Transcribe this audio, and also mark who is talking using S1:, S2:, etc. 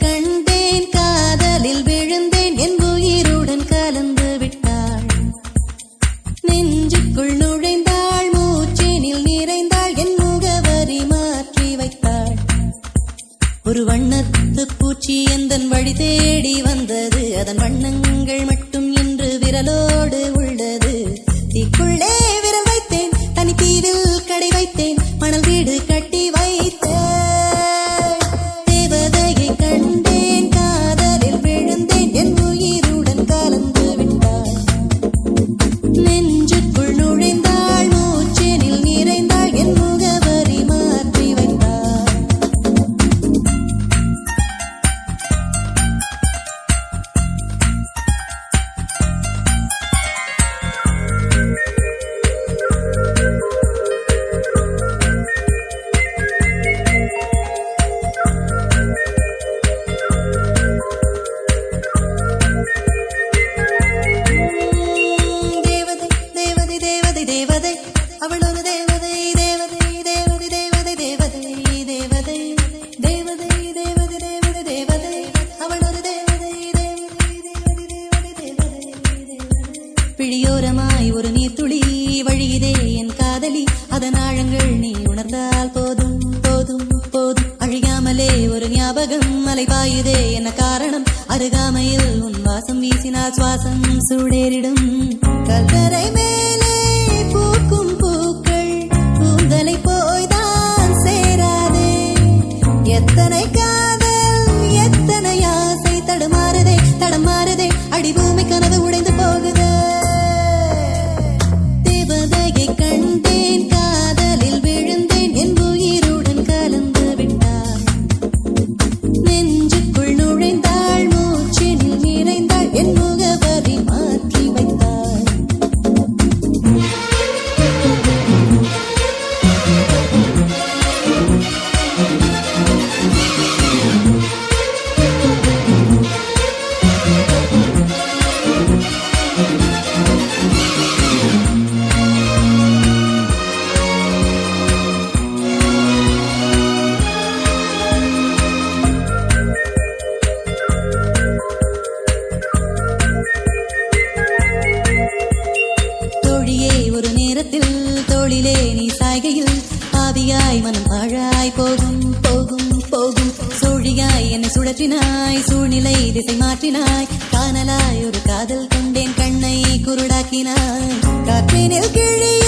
S1: கண்டேன் காதலில் விழுந்தேன் என் உயிருடன் கலந்து விட்டாள் நெஞ்சுக்குள் நுழைந்தாள் மூச்சேனில் நிறைந்தாள் என் முகவரி மாற்றி வைத்தாள் ஒரு வண்ணத்து பூச்சி எந்தன் வழி தேடி வந்தது அதன் வண்ணங்கள் மட்டும் இன்று விரலோடு உள்ளது தீக்குள்ளே விரல் வைத்தேன் தனி தீவில் கடை வைத்தேன் மணல் வீடு கட்டி வைத்தேன் பிழியோரமாய் ஒரு நீர்த்துளி வழியுதே என் காதலி அதன் ஆழங்கள் நீ உணர்ந்தால் போதும் போதும் போதும் அழியாமலே ஒரு ஞாபகம் அலை பாயுதே என்ன காரணம் அருகாமையில் உன் வாசம் வீசினால் சுவாசம் சூடேறிடும் கல்கரை மேலே பூக்கும் பூக்கள் கூந்தலை போய்தான் சேராதே எத்தனை காதல் எத்தனை ஆசை தடுமாறுதே தடமாறுதே அடி பூமி கனவு உடைந்து போகுதே கண்டேன் காதலில் விழுந்தேன் என் உயிருடன் கலந்து விட்டாள் நெஞ்சுக்குள் நுழைந்தாள் மூச்செனில் நிறைந்தாள் என் முகவரி மாற்றி வைத்தாள் ஒரு நேரத்தில் தோளிலே நீ சாய்கையில் ஆவியாய் மனம் பாழாய் போகும் போகும் போகும் சோழியாய் என்னை சுழற்றினாய் சூழ்நிலை திசை மாற்றினாய் காணலாய் ஒரு காதல் கொண்டேன் கண்ணை குருடாக்கினாய் காற்றினில் கிழி